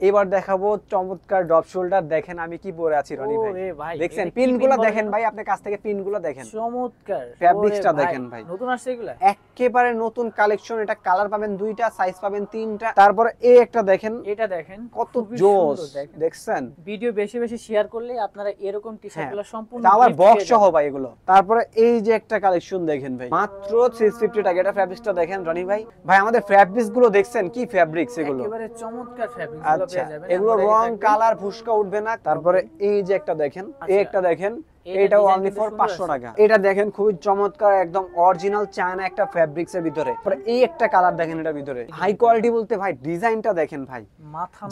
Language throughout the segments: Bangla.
এবার দেখাবো চমৎকার ড্রপ শোল্ডার। দেখেন আমি কি পরে আছি রনি ভাই, দেখছেন পিনগুলো দেখেন ভাই, আপনার কাছ থেকে পিনগুলো দেখেন, চমৎকার ফ্যাব্রিক্সটা দেখেন ভাই, নতুন আসছে এগুলা একেবারে নতুন কালেকশন। এটা কালার পাবেন দুইটা, সাইজ পাবেন তিনটা। তারপরে এই একটা দেখেন, এটা দেখেন কত জোস, দেখছেন? ভিডিও বেশি বেশি শেয়ার করলে আপনারা এরকম টি-শার্টগুলো সম্পূর্ণ আবার বক্স সহ ভাই এগুলো। তারপরে এই যে একটা কালেকশন দেখেন ভাই, মাত্র 650 টাকা। এটা ফ্যাব্রিক্সটা দেখেন রনি ভাই, ভাই আমাদের ফ্যাব্রিক্স গুলো দেখছেন কি ফ্যাব্রিক্স এগুলো, একেবারে চমৎকার ফ্যাব্রিক্স গুলো পেয়ে যাবেন। এগুলো রং কালার ফুসকা উঠবে না। তারপরে এই যে একটা দেখেন, এই একটা দেখেন, এটাও অনলি ফর 500 টাকা। এটা দেখেন খুবই চমৎকার, একদম অরিজিনাল চায়না একটা ফ্যাব্রিক্স এর ভিতরে। পরে এই একটা কালার দেখেন, এটার ভিতরে হাই কোয়ালিটি বলতে ভাই ডিজাইনটা দেখেন ভাই,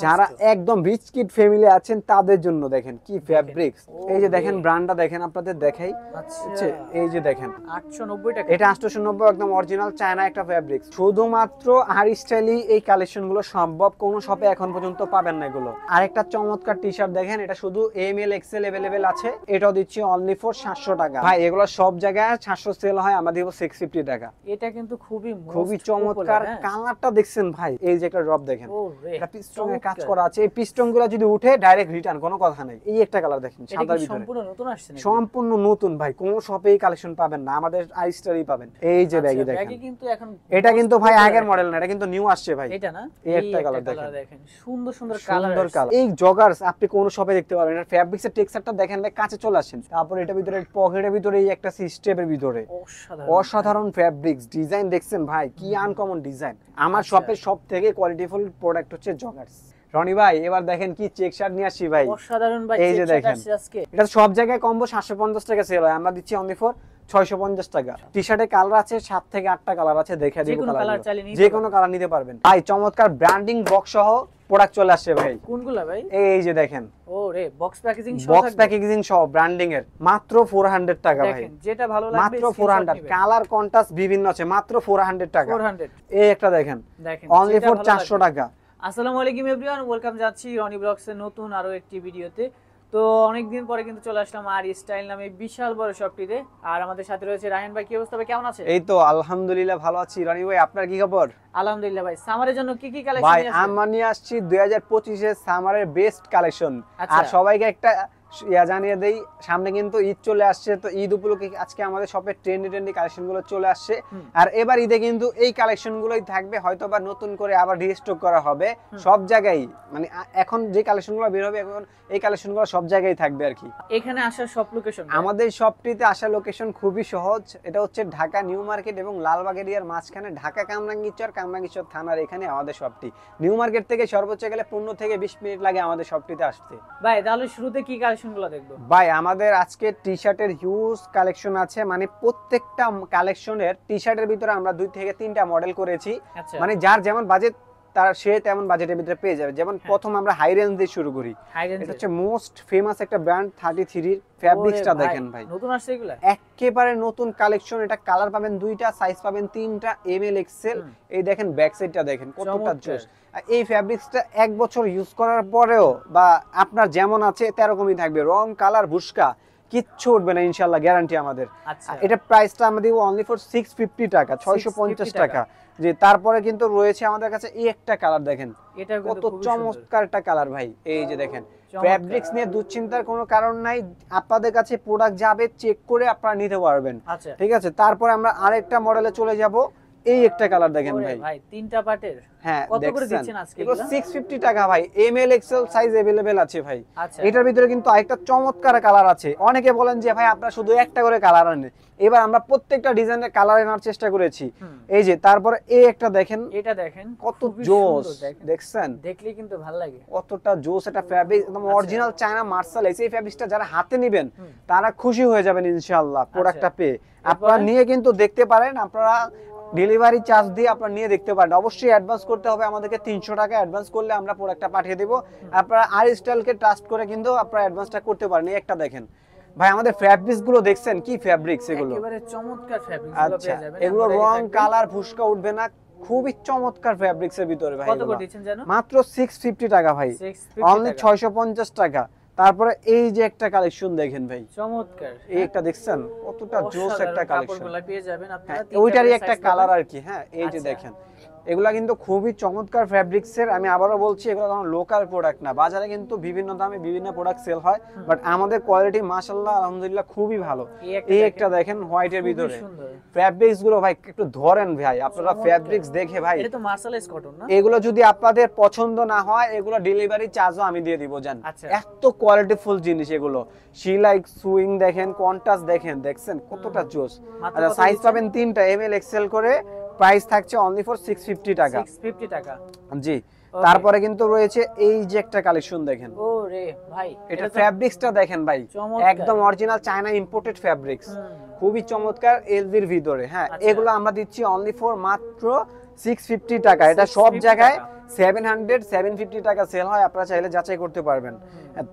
যারা একদম রিচ কিড ফ্যামিলি আছেন তাদের জন্য দেখেন কি ফ্যাব্রিক্স। এই যে দেখেন ব্র্যান্ডটা দেখেন, আপনাদের দেখাই, আচ্ছা এই যে দেখেন 890 টাকা। এটা 890, একদম অরিজিনাল চায়না একটা ফ্যাব্রিক্স। শুধুমাত্র আর স্টাইলি এই কালেকশন গুলো সম্ভব, কোন শপে এখন পর্যন্ত পাবেন না এগুলো। আরেকটা চমৎকার টি-শার্ট দেখেন, এটা শুধু এম এল এক্সেল अवेलेबल আছে, এটাও দিচ্ছি অনলি ফর 700 টাকা। ভাই এগুলো সব জায়গায় 700 সেল হয়, আমরা দিব 650 টাকা। এটা কিন্তু খুবই চমৎকার। কালারটা দেখছেন ভাই, এই যে একটা ড্রপ দেখেন, এটা পিস্টনের কাজ করা আছে। এই পিস্টনগুলো যদি উঠে ডাইরেক্ট রিটার্ন, কোনো কথা নাই। এই একটা কালার দেখেন সাদার ভিতরে, সম্পূর্ণ নতুন আসছে নাকি? সম্পূর্ণ নতুন ভাই, কোন শপে এই কালেকশন পাবেন না, আমাদের আইস্টারই পাবেন। এই যে ব্যাগি দেখেন, ব্যাগি কিন্তু এখন এটা কিন্তু ভাই আগের মডেল না, এটা কিন্তু নিউ আসছে ভাই। এটা না, এই একটা কালার দেখেন, সুন্দর সুন্দর কালার। এই জগার্স আপনি কোন শপে দেখতে পারবেন। এটা ফ্যাব্রিক্স এর টেক্সচারটা দেখেন ভাই, কাছে চলে আসেন। তারপর এটা ভিতরে পকেটের ভিতরে এই একটা সিস্টেমের ভিতরে অসাধারণ ফ্যাব্রিক্স ডিজাইন দেখছেন ভাই, কি আনকমন ডিজাইন। আমার শপের সব থেকে কোয়ালিটিফুল প্রোডাক্ট হচ্ছে জগার্স। রনি ভাই এবার দেখেন কি চেক শার্ট নিয়ে আসছি ভাই, অসাধারণ ভাই। এই যে দেখেন, এটা সব জায়গায় কম্বো 750 টাকা সেল হয়, আমরা দিচ্ছি অনলি ফর 650 টাকা। টি-শার্টে কালার আছে 7 থেকে 8টা কালার আছে, দেখে দিব কালার, যে কোনো কালার নিতে পারবেন ভাই। চমৎকার ব্র্যান্ডিং বক্স সহ প্রোডাক্ট চলে আসছে ভাই। কোনগুলা ভাই? এই যে দেখেন, ওরে বক্স প্যাকেজিং সহ, বক্স প্যাকেজিং সহ ব্র্যান্ডিং এর মাত্র 400 টাকা ভাই। দেখেন যেটা ভালো লাগবে মাত্র 400, কালার কন্ট্রাস্ট বিভিন্ন আছে, মাত্র 400 টাকা। 400 এই একটা দেখেন অনলি ফর 400 টাকা। আসসালামু আলাইকুম এভরিওয়ান, ওয়েলকাম যাচ্ছি রনি ব্লগস এর নতুন আরো একটি ভিডিওতে। তো অনেকদিন পরে কিন্তু চলে আসলাম আর স্টাইল নামে বিশাল বড় শপটিতে। আর আমাদের সাথে রয়েছে রায়হান ভাই। কি অবস্থা ভাই, কেমন আছেন? এই তো আলহামদুলিল্লাহ ভালো আছি। রনি ভাই আপনার কি খবর? আলহামদুলিল্লাহ ভাই। সামারের জন্য কি কি কালেকশন ভাই আমরা নিয়ে আসছি 2025 এর সামারের বেস্ট কালেকশন। আর সবাইকে একটা জানিয়ে দেই, সামনে কিন্তু ঈদ চলে আসছে, তো ঈদ উপলক্ষে আজকে আমাদের শপে ট্রেন্ডি কালেকশন গুলো চলে আসছে। আর এবার ঈদে কিন্তু এই কালেকশন গুলোই থাকবে, হয়তো বা নতুন করে আবার রিস্টক করা হবে সব জায়গায়। মানে এখন যে কালেকশন গুলো বের হবে, এখন এই কালেকশন গুলো সব জায়গায় থাকবে আর কি। এখানে আসার সব লোকেশন, আমাদের শপটিতে আসার লোকেশন খুবই সহজ। এটা হচ্ছে ঢাকা নিউ মার্কেট এবং লালবাগ এরিয়ার মাঝখানে, ঢাকা কামরাঙ্গীরচর কামরাঙ্গীরচর থানার এখানে আমাদের শপটি। নিউ মার্কেট থেকে সর্বোচ্চ গেলে 15 থেকে 20 মিনিট লাগে আমাদের শপটিতে আসতে। ভাই তাহলে শুরুতে কি কালেকশনগুলো দেখবো? ভাই আমাদের আজকে টি-শার্টের হিউজ কালেকশন আছে, মানে প্রত্যেকটা কালেকশনের টি-শার্টের ভিতরে আমরা 2 থেকে 3টা মডেল করেছি। মানে যার যেমন বাজেট তার সে তেমন বাজেটের ভিতরে পেয়ে যাবে। যেমন প্রথম আমরা হাই রেঞ্জ দিয়ে শুরু করি। এটা হচ্ছে মোস্ট ফেমাস একটা ব্র্যান্ড 33 এর ফ্যাব্রিক্সটা দেখেন ভাই, নতুন আসছে এগুলা, একেবারে নতুন কালেকশন। এটা কালার পাবেন দুইটা, সাইজ পাবেন তিনটা, এম এল এক্সেল। এই দেখেন ব্যাক সাইডটা দেখেন কতটা জোস। এই ফ্যাব্রিক্সটা 1 বছর ইউজ করার পরেও বা আপনার যেমন আছে তেরকমই থাকবে, রং কালার ভুসকা কিচ্ছু উঠবে না ইনশাআল্লাহ, গ্যারান্টি আমাদের। এটা প্রাইসটা আমরা দিব অনলি ফর 650 টাকা, 650 টাকা। যে তারপরে কিন্তু রয়েছে আমাদের কাছে এই একটা কালার দেখেন, এটা কত চমৎকার একটা কালার ভাই। এই যে দেখেন, ফ্যাব্রিক্স নিয়ে দুশ্চিন্তার কোনো কারণ নাই, আপনাদের কাছে প্রোডাক্ট যাবে, চেক করে আপনারা নিতে পারবেন। ঠিক আছে, তারপরে আমরা আরেকটা মডেলে চলে যাব। এই একটা কালার দেখেন ভাই, 3টা পার্টের। হ্যাঁ কত করে দিচ্ছেন আজকে? এগুলো 650 টাকা ভাই, M L XL size available আছে ভাই। এটার ভিতরে কিন্তু আরেকটা চমৎকার কালার আছে। অনেকে বলেন যে ভাই আপনারা শুধু একটা করে কালার আনেন, এবার আমরা প্রত্যেকটা ডিজাইনের কালার আনার চেষ্টা করেছি। এই যে তারপরে এই একটা দেখেন, এটা দেখেন কত জোস, দেখছেন? দেখলে কিন্তু ভালো লাগে, কতটা জোস। এটা ফ্যাব্রিক একদম অরিজিনাল চায়না মার্শাল এসে। এই ফ্যাব্রিকটা যারা হাতে নেবেন তারা খুশি হয়ে যাবেন ইনশাআল্লাহ প্রোডাক্টটা পেয়ে। আপনারা নিয়ে কিন্তু দেখতে পারেন, আপনারা ডেলিভারি চার্জ দিয়ে আপনারা নিয়ে দেখতে পারেন। অবশ্যই অ্যাডভান্স করতে হবে আমাদেরকে 300 টাকা। অ্যাডভান্স করলে আমরা প্রোডাক্টটা পাঠিয়ে দেব। আপনারা আর স্টাইলকে ট্রাস্ট করে কিন্তু আপনারা অ্যাডভান্সটা করতে পারেন। এই একটা দেখেন ভাই, আমাদের ফ্যাব্রিক্স গুলো দেখছেন কি ফ্যাব্রিক্স এগুলো, একেবারে চমৎকার ফ্যাব্রিক্স গুলো পেয়ে যাবেন। এগুলো রং কালার ফুসকা উঠবে না, খুবই চমৎকার ফ্যাব্রিক্স এর ভিতরে ভাই। কত করে দিচ্ছেন জানো? মাত্র 650 টাকা ভাই, অনলি 650 টাকা। তারপরে এই যে একটা কালেকশন দেখেন ভাই, চমৎকার। এই একটা দেখছেন কতটা জোস একটা কালেকশন, কাপড়গুলো পেয়ে যাবেন আপনারা। ওইটারই একটা কালার আর কি। হ্যাঁ এই যে দেখেন, এগুলা কিন্তু খুবই চমৎকার ফ্যাব্রিক্সের। আমি আবারও বলছি, এগুলো কোনো লোকাল প্রোডাক্ট না। বাজারে কিন্তু বিভিন্ন দামে বিভিন্ন প্রোডাক্ট সেল হয়, বাট আমাদের কোয়ালিটি মাশাআল্লাহ আলহামদুলিল্লাহ খুবই ভালো। এই একটা দেখেন হোয়াইটের ভিতরে ফ্যাব্রিক্স গুলো ভাই একটু ধরেন ভাই, আপনারা ফ্যাব্রিক্স দেখে ভাই, এটা তো মার্শালাইজ কটন না? এগুলো যদি আপনাদের পছন্দ না হয়, এগুলো ডেলিভারি চার্জও আমি দিয়ে দিব জান। আচ্ছা। এত কোয়ালিটিফুল জিনিস এগুলো। শিলাইক সুইং দেখেন, কন্ট্রাস্ট দেখেন, দেখছেন কতটা জোস। আর সাইজ পাবেন 3টা, এমএল এক্সেল করে। প্রাইস থাকছে অনলি ফর 650 টাকা। 650 টাকা, জি। তারপরে কিন্তু রয়েছে এই যে একটা কালেকশন দেখেন। ওরে ভাই, এটা ফ্যাব্রিক্সটা দেখেন ভাই, একদম অরিজিনাল চায়না ইম্পোর্টেড ফ্যাব্রিক্স, খুবই চমৎকার এলভির ভিতরে। হ্যাঁ, এগুলো আমরা দিচ্ছি অনলি ফর মাত্র 650 টাকা। এটা সব জায়গায় 700 750 টাকা সেল হয়, আপনারা চাইলে যাচাই করতে পারবেন।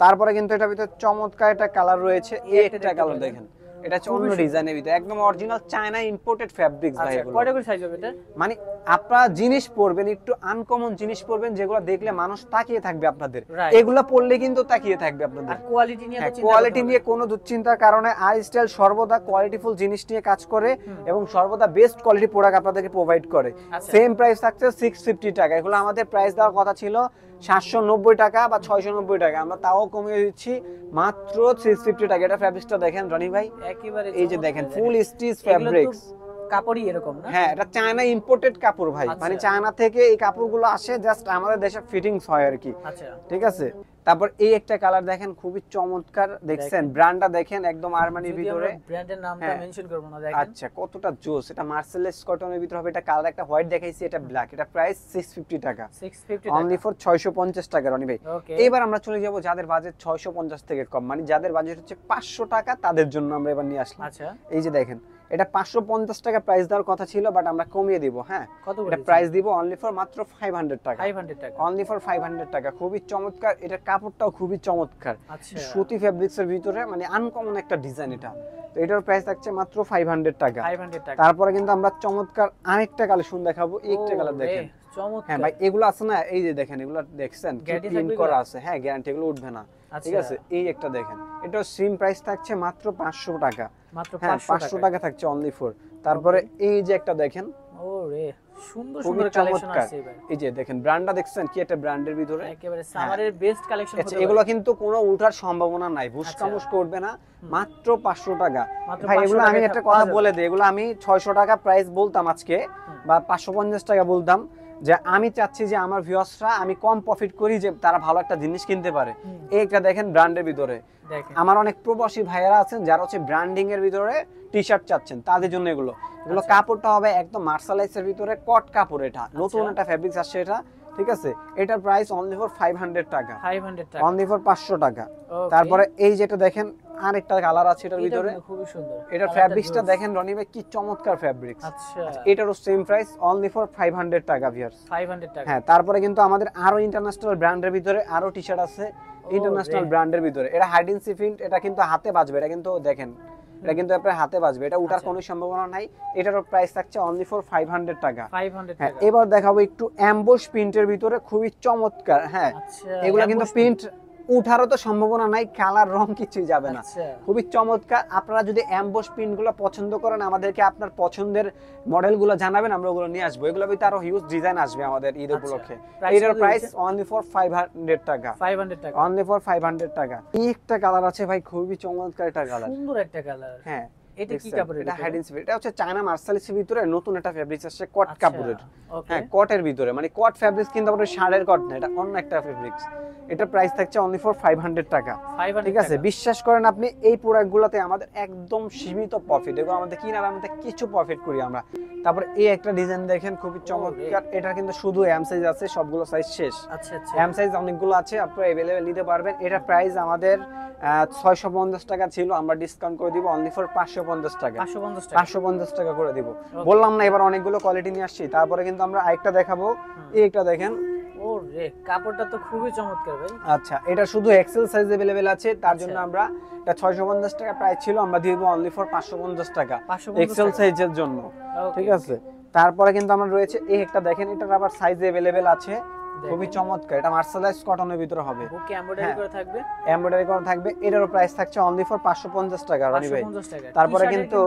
তারপরে কিন্তু এটার ভিতরে চমৎকার একটা কালার রয়েছে, এই একটা কালার দেখেন, এটা হচ্ছে অন্য ডিজাইনের ভিতরে, একদম অরিজিনাল চায়না ইম্পোর্টেড ফ্যাব্রিক্স ভাই। এগুলো কয়টা করে সাইজ হবে এটা? মানে আপনারা জিনিস পরবেন, একটু আনকমন জিনিস পরবেন, যেগুলো দেখলে মানুষ তাকিয়ে থাকবে আপনাদের, এগুলো পরলে কিন্তু তাকিয়ে থাকবে আপনাদের। আর কোয়ালিটি নিয়ে তো চিন্তা, কোয়ালিটি নিয়ে কোনো দুশ্চিন্তার কারণে আর স্টাইল সর্বদা কোয়ালিটিফুল জিনিস নিয়ে কাজ করে এবং সর্বদা বেস্ট কোয়ালিটি প্রোডাক্ট আপনাদেরকে প্রোভাইড করে। সেম প্রাইস থাকছে 650 টাকা। এগুলো আমাদের প্রাইস দেওয়ার কথা ছিল 790 টাকা বা 690 টাকা, আমরা তাও কমিয়ে দিচ্ছি মাত্র 650 টাকা। এটা ফ্যাব্রিক্সটা দেখেন রনি ভাই, একেবারে এই যে দেখেন ফুল স্টিচ ফ্যাব্রিক্স, কাপড়ই এরকম না? হ্যাঁ, এটা চায়না ইম্পোর্টেড কাপড় ভাই, মানে চায়না থেকে এই কাপড়গুলো আসে, জাস্ট আমাদের দেশে ফিটিংস হয় আর কি। আচ্ছা, ঠিক আছে। তারপর এই একটা কালার দেখেন, খুবই চমৎকার, দেখছেন ব্র্যান্ডটা দেখেন, একদম আরমানির ভিতরে। ব্র্যান্ডের নামটা মেনশন করব না, দেখেন। আচ্ছা, কতটা জোস। এটা মার্সেলাইজ কটনের ভিতরে হবে। এটা কালার একটা হোয়াইট দেখাইছি, এটা ব্ল্যাক। এটা প্রাইস 650 টাকা, 650 অনলি ফর 650 টাকা রনি ভাই। এবার আমরা চলে যাব যাদের বাজেট 650 থেকে কম, মানে যাদের বাজেট হচ্ছে 500 টাকা, তাদের জন্য আমরা এবার নিয়ে আসলাম। আচ্ছা, এই যে দেখেন, এটা 550 টাকা প্রাইস দেওয়ার কথা ছিল, বাট আমরা কমিয়ে দিব। হ্যাঁ, কত এটা প্রাইস দিব অনলি ফর মাত্র 500 টাকা। 500 টাকা, অনলি ফর 500 টাকা। খুবই চমৎকার, এটা কাপড়টাও খুবই চমৎকার। আচ্ছা, সুতি ফ্যাব্রিক্স এর ভিতরে, মানে আনকমন একটা ডিজাইন এটা। তো এটার প্রাইস থাকছে মাত্র 500 টাকা। 500 টাকা। তারপরে কিন্তু আমরা চমৎকার আরেকটা কালেকশন দেখাবো, এই একটা কালার দেখেন। হ্যাঁ ভাই, এগুলো আছে না, এই যে দেখেন, এগুলো দেখছেন কি প্রিন্ট করা আছে। হ্যাঁ, গ্যারান্টি, এগুলো উঠবে না। ঠিক আছে। এই একটা দেখেন, এটা সেম প্রাইস থাকছে মাত্র 500 টাকা, মাত্র 500 টাকা থাকছে অনলি ফর। তারপরে এই যে একটা দেখেন, ওরে সুন্দর সুন্দর কালেকশন আছে এবার। এই যে দেখেন, ব্র্যান্ডটা দেখছেন কি, একটা ব্র্যান্ডের ভিতরে একেবারে সামারের বেস্ট কালেকশন হতে পারে। এগুলো কিন্তু কোনো উঠার সম্ভাবনা নাই, ভুসকামুস করবে না। মাত্র 500 টাকা ভাই। এগুলো আমি একটা কথা বলে দিই, এগুলো আমি 600 টাকা প্রাইস বলতাম আজকে, বা 550 টাকা বলতাম, যে আমি চাচ্ছি যে আমার ভিউয়ার্সরা আমি কম প্রফিট করি, যে তারা ভালো একটা জিনিস কিনতে পারে। এইটা দেখেন ব্র্যান্ডের ভিতরে। আমার অনেক প্রবাসী ভাইয়েরা আছেন যারা হচ্ছে ব্র্যান্ডিং এর ভিতরে টি-শার্ট চাচ্ছেন, তাদের জন্য এগুলো কাপড়টা হবে একদম মার্শালাইজের ভিতরে কট কাপড়। এটা নতুন একটা ফ্যাব্রিক্স আসছে এটা। ঠিক আছে। এটার প্রাইস অনলি ফর 500 টাকা, 500 টাকা, অনলি ফর 500 টাকা। তারপরে এই যেটা দেখেন, আরেকটা কালার আছে এটার ভিতরে, খুবই সুন্দর। এটার ফ্যাব্রিক্সটা দেখেন রনি ভাই, কি চমৎকার ফ্যাব্রিক্স। আচ্ছা, এটারও সেম প্রাইস অনলি ফর 500 টাকা ভিউয়ার্স, 500 টাকা। হ্যাঁ। তারপরে কিন্তু আমাদের আরো ইন্টারন্যাশনাল ব্র্যান্ডের ভিতরে আরো টি-শার্ট আছে, ইন্টারন্যাশনাল ব্র্যান্ডের ভিতরে। এটা হাইড সি প্রিন্ট, এটা কিন্তু হাতে বাজবে, এটা কিন্তু দেখেন, এটা কিন্তু আপনার হাতে বাজবে, এটা উঠার কোনো সম্ভাবনা নাই। এটারও প্রাইস থাকছে অনলি ফর 500 টাকা, 500 হ্যাঁ। টাকা। এবার দেখাবো একটু অ্যাম্বুশ প্রিন্টের ভিতরে, খুবই চমৎকার। হ্যাঁ, এগুলা কিন্তু প্রিন্ট উঠারও তো সম্ভাবনা নাই, কালার রং কিছুই যাবে না, খুবই চমৎকার। আপনারা যদি অ্যাম্বুশ প্রিন্টগুলো পছন্দ করেন, আমাদেরকে আপনার পছন্দের মডেলগুলো জানাবেন, আমরা ওগুলো নিয়ে আসবো। এগুলো ভিতরে আরো হিউজ ডিজাইন আসবে আমাদের ঈদ উপলক্ষে। এটার প্রাইস অনলি ফর 500 টাকা, 500 টাকা, অনলি ফর 500 টাকা। এই একটা কালার আছে ভাই, খুবই চমৎকার একটা কালার, সুন্দর একটা কালার। হ্যাঁ, এটা কি কাপড়ের? এটা হাইড ইন এটা হচ্ছে চায়না মার্শালাইজের ভিতরে নতুন একটা ফ্যাব্রিক্স আসছে, কট কাপড়ের। হ্যাঁ, কটের ভিতরে, মানে কট ফ্যাব্রিক্স, কিন্তু আমাদের শাড়ির কট না, এটা অন্য একটা ফ্যাব্রিক্স। এটা প্রাইস থাকছে অনলি ফর 500 টাকা। ঠিক আছে। বিশ্বাস করেন আপনি, এই প্রোডাক্টগুলোতে আমাদের একদম সীমিত প্রফিট, এগুলো আমাদের কিনার আমাদের কিছু প্রফিট করি আমরা। তারপর এই একটা ডিজাইন দেখেন, খুবই চমৎকার। এটা কিন্তু শুধু এম সাইজ আছে, সবগুলো সাইজ শেষ। আচ্ছা আচ্ছা, এম সাইজ অনেকগুলো আছে, আপনারা अवेलेबल নিতে পারবেন। এটা প্রাইস আমাদের 650 টাকা ছিল, আমরা ডিসকাউন্ট করে দিব অনলি ফর 550 টাকা, 550 টাকা করে দিব। বললাম না, এবার অনেকগুলো কোয়ালিটি নিয়ে আসছি। তারপরে কিন্তু আমরা আরেকটা দেখাবো, এই একটা দেখেন। ওরে কাপড়টা তো খুবই চমৎকার ভাই। আচ্ছা, এটা শুধু এক্সেল সাইজ अवेलेबल আছে, তার জন্য আমরা, এটা 650 টাকা প্রাইস ছিল, আমরা দিয়ে দিব অনলি ফর 550 টাকা এক্সেল সাইজের জন্য। ঠিক আছে। তারপরে কিন্তু আমরা রয়েছে এই একটা দেখেন, এটার আবার সাইজ अवेलेबल আছে, খুবই চমৎকার। এটা মার্সেলাইজ কটনের ভিতরে হবে, বুকে এমব্রয়ডারি করে থাকবে, এমব্রয়ডারি করা থাকবে। এটারও প্রাইস থাকছে অনলি ফর 550 টাকা রনি ভাই। 550 টাকা। তারপরে কিন্তু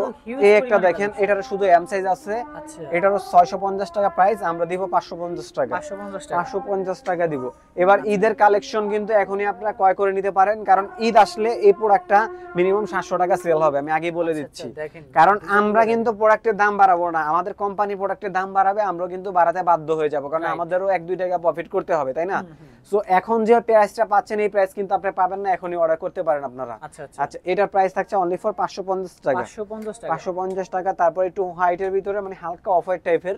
এই একটা দেখেন, এটারও শুধু এম সাইজ আছে, আচ্ছা এটারও 650 টাকা প্রাইস, আমরা দিব 550 টাকা। 550 টাকা 550 টাকা দিব। এবার ঈদের কালেকশন কিন্তু এখনই আপনারা ক্রয় করে নিতে পারেন, কারণ ঈদ আসলে এই প্রোডাক্টটা মিনিমাম 700 টাকা সেল হবে, আমি আগেই বলে দিচ্ছি। দেখেন কারণ আমরা কিন্তু প্রোডাক্টের দাম বাড়াবো না, আমাদের কোম্পানি প্রোডাক্টের দাম বাড়াবে, আমরাও কিন্তু বাড়াতে বাধ্য হয়ে যাব, কারণ আমাদেরও 1-2 টাকা প্রফিট করতে হবে, তাই না? সো এখন যে প্রাইসটা পাচ্ছেন এই প্রাইস কিন্তু আপনি পাবেন না, এখনই অর্ডার করতে পারেন আপনারা। আচ্ছা এটার প্রাইস থাকছে অনলি ফর 550 টাকা। 550 টাকা। তারপর একটু হোয়াইটের ভিতরে মানে হালকা অফ হোয়াইট টাইপের,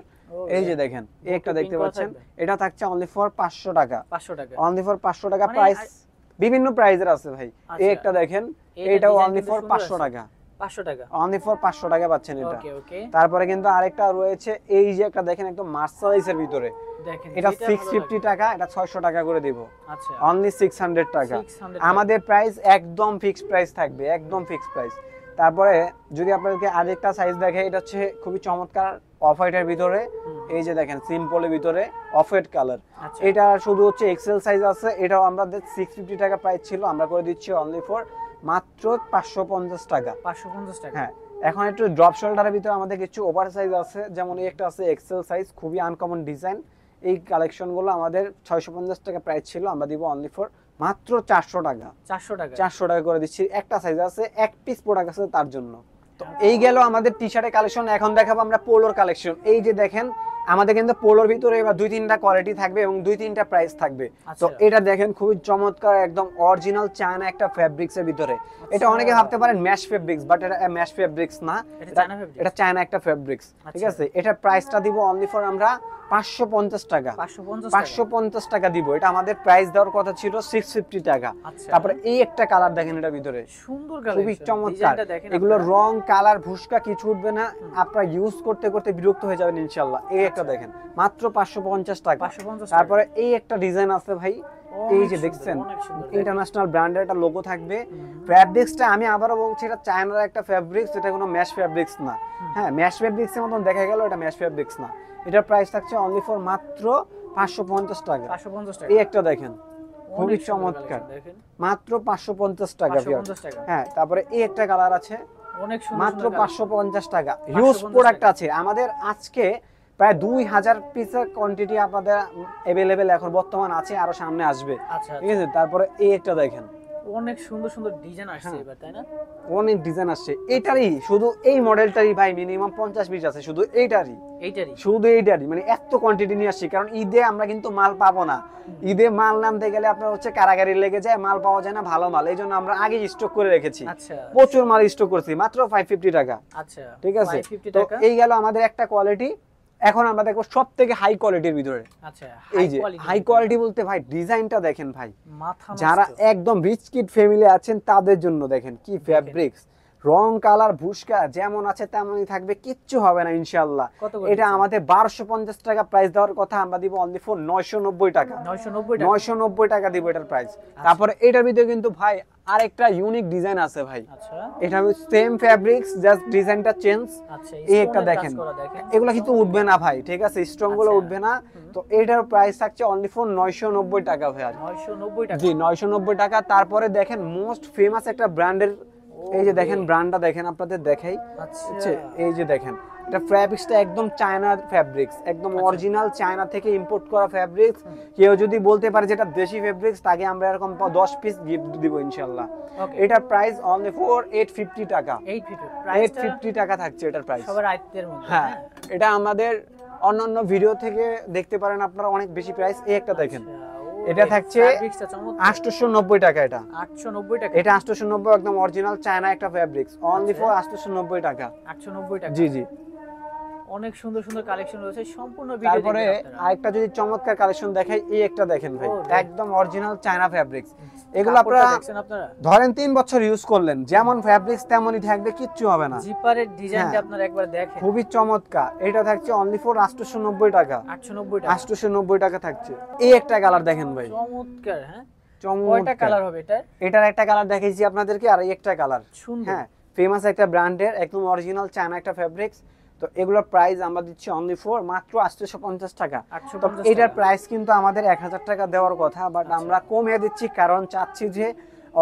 এই যে দেখেন এই একটা দেখতে পাচ্ছেন, এটা থাকছে অনলি ফর 500 টাকা। 500 টাকা অনলি ফর 500 টাকা প্রাইস, বিভিন্ন প্রাইজের আছে ভাই। এই একটা দেখেন, এটাও অনলি ফর 500 টাকা। 500 টাকা অনলি ফর 500 টাকা পাচ্ছেন এটা। ওকে ওকে। তারপরে কিন্তু আরেকটা রয়েছে, এই যে একটা দেখেন একদম মার্সেলাইজের ভিতরে, দেখেন এটা 650 টাকা, এটা 600 টাকা করে দিব। আচ্ছা অনলি 600 টাকা। আমাদের প্রাইস একদম ফিক্সড প্রাইস থাকবে, একদম ফিক্সড প্রাইস। তারপরে যদি আপনাদেরকে আরেকটা সাইজ দেখে, এটা হচ্ছে খুবই চমৎকার অফ হোয়াইটের ভিতরে, এই যে দেখেন সিম্পলের ভিতরে অফ হোয়াইট কালার। এটা শুধু হচ্ছে এক্সেল সাইজ আছে, এটাও আমাদের 650 টাকা প্রাইস ছিল, আমরা করে দিচ্ছি অনলি ফর মাত্র 550 টাকা। 550 টাকা। হ্যাঁ, এখন একটু ড্রপ শোল্ডারের ভিতরে আমাদের কিছু ওভার সাইজ আছে, যেমন এই একটা আছে এক্সেল সাইজ, খুবই আনকমন ডিজাইন। এই কালেকশনগুলো আমাদের 650 টাকা প্রাইস ছিল, আমরা দিব অনলি ফর মাত্র 400 টাকা। 400 টাকা 400 টাকা করে দিচ্ছি। একটা সাইজ আছে, এক পিস প্রোডাক্ট আছে তার জন্য। তো এই গেল আমাদের টি শার্টের কালেকশন। এখন দেখাবো আমরা পোলোর কালেকশন। এই যে দেখেন, আমাদের কিন্তু পোলোর ভিতরে এবার 2-3টা কোয়ালিটি থাকবে এবং 2-3টা প্রাইস থাকবে। তো এটা দেখেন খুবই চমৎকার, একদম অরিজিনাল চায়না একটা ফেব্রিক্স এর ভিতরে। এটা অনেকে ভাবতে পারেন ম্যাশ ফেব্রিক্স, বাট এটা ম্যাশ ফেব্রিক্স না, এটা চায়না একটা ফেব্রিক্স, ঠিক আছে? এটার প্রাইসটা দিব অনলি ফর আমরা 550 টাকা। 550 টাকা দিব। এটা আমাদের প্রাইস দেওয়ার কথা ছিল 650 টাকা। তারপরে এই একটা কালার দেখেন, এটার ভিতরে সুন্দর কালার, খুবই চমৎকার। এগুলো রং কালার ভুসকা কিছু উঠবে না, আপনারা ইউজ করতে করতে বিরক্ত হয়ে যাবেন ইনশাআল্লাহ। এই একটা দেখেন মাত্র 550 টাকা। তারপরে এই একটা ডিজাইন আছে ভাই, এই যে দেখছেন ইন্টারন্যাশনাল ব্র্যান্ডের একটা লোগো থাকবে। ফ্যাব্রিক্সটা আমি আবারও বলছি, এটা চায়নার একটা ফ্যাব্রিক্স, এটা কোনো ম্যাশ ফ্যাব্রিক্স না। হ্যাঁ, ম্যাশ ফ্যাব্রিক্স এর মতন দেখা গেল, এটা ম্যাশ ফ্যাব্রিক্স না। এটার প্রাইস থাকছে অনলি ফর মাত্র 550 টাকা। 550 টাকা। এই একটা দেখেন খুবই চমৎকার, মাত্র 550 টাকা। হ্যাঁ, তারপরে এই একটা কালার আছে, অনেক সুন্দর, মাত্র 550 টাকা। হিউজ প্রোডাক্ট আছে আমাদের আজকে, প্রায় 2000 পিসের কোয়ান্টিটি আপনাদের अवेलेबल এখন বর্তমান আছে, আরো সামনে আসবে। ঠিক আছে, তারপরে এই একটা দেখেন, অনেক সুন্দর সুন্দর ডিজাইন আসছে এবার, তাই না? অনেক ডিজাইন আসছে। এইটারই শুধু এই মডেলটারই ভাই মিনিমাম 50 পিস আছে, শুধু এইটারই শুধু এইটারই, মানে এত কোয়ান্টিটি নিয়ে আসছি, কারণ ঈদে আমরা কিন্তু মাল পাবো না। ঈদে মাল নামতে গেলে আপনার হচ্ছে কারাগারি লেগে যায়, মাল পাওয়া যায় না ভালো মাল, এই জন্য আমরা আগে স্টক করে রেখেছি। প্রচুর মাল স্টক করছি, মাত্র 550 টাকা। আচ্ছা, ঠিক আছে, তো এই গেল আমাদের একটা কোয়ালিটি। এখন আমরা দেখবো সব থেকে হাই কোয়ালিটির ভিতরে। আচ্ছা, এই যে হাই কোয়ালিটি বলতে ভাই ডিজাইনটা দেখেন ভাই, যারা একদম রিচ কিড ফ্যামিলি আছেন তাদের জন্য দেখেন কি ফ্যাব্রিক্স, রং কালার ভুসকা যেমন আছে তেমনই থাকবে, কিচ্ছু হবে না ইনশাআল্লাহ। এটা আমাদের 1250 টাকা প্রাইস দেওয়ার কথা, আমরা দিব অনলি ফর 990 টাকা। 990 টাকা দিব এটার প্রাইস। তারপরে এটার ভিতরে কিন্তু ভাই আরেকটা ইউনিক ডিজাইন আছে ভাই। আচ্ছা, এটা সেম ফ্যাব্রিক্স, জাস্ট ডিজাইনটা চেঞ্জ। আচ্ছা, এই একটা দেখেন, এগুলো কিন্তু উঠবে না ভাই, ঠিক আছে? স্ট্রং গুলো উঠবে না। তো এটার প্রাইস থাকছে অনলি ফর 990 টাকা ভাই। 990 টাকা, জি 990 টাকা। তারপরে দেখেন মোস্ট ফেমাস একটা ব্র্যান্ডের, এই যে দেখেন ব্র্যান্ডটা দেখেন, আপনাদের দেখাই। আচ্ছা, এই যে দেখেন, এটা ফ্যাব্রিক্সটা একদম চায়নার ফ্যাব্রিক্স, একদম অরিজিনাল চায়না থেকে ইম্পোর্ট করা ফ্যাব্রিক্স। কেউ যদি বলতে পারে যেটা দেশি ফ্যাব্রিক্স, তাকে আমরা এরকম 10 পিস গিফট দিব ইনশাআল্লাহ। এটার প্রাইস অনলি ফর 850 টাকা। 850 টাকা থাকছে এটার প্রাইস, সবার আয়ত্তের মধ্যে। হ্যাঁ, এটা আমাদের অন্যান্য ভিডিও থেকে দেখতে পারেন আপনারা অনেক বেশি প্রাইস। এই একটা দেখেন, এটা থাকছে 890 টাকা। এটা 890 টাকা, এটা 890, একদম অরিজিনাল চায়না একটা ফ্যাব্রিক্স, অনলি ফর 890 টাকা। 890 টাকা, জি জি। অনেক সুন্দর সুন্দর কালেকশন রয়েছে, সম্পূর্ণ ভিডিও দেখবেন তারপরে আপনারা। আরেকটা যদি চমৎকার কালেকশন দেখাই, এই একটা দেখেন ভাই, একদম অরিজিনাল চায়না ফ্যাব্রিক্স। এগুলো আপনারা ধরেন 3 বছর ইউজ করলেন, যেমন ফ্যাব্রিক্স তেমনই থাকবে, কিচ্ছু হবে না। জিপারের ডিজাইনটা আপনারা একবার দেখেন, খুবই চমৎকার। এটা থাকছে অনলি ফর 890 টাকা। 890 টাকা থাকছে। এই একটা কালার দেখেন ভাই, চমৎকার। হ্যাঁ, চমৎকার। কয়টা কালার হবে এটা? এটার একটা কালার দেখাইছি আপনাদেরকে, আর এই একটা কালার। হ্যাঁ, ফেমাস একটা ব্র্যান্ডের একদম অরিজিনাল চায়না একটা ফ্যাব্রিক্স। তো এগুলোর প্রাইস আমরা দিচ্ছি অনলি ফর মাত্র 850 টাকা। তো 850 এটার টাকা। প্রাইস কিন্তু আমাদের 1000 টাকা দেওয়ার কথা, বাট আচ্ছা। আমরা কমিয়ে দিচ্ছি কারণ চাচ্ছি যে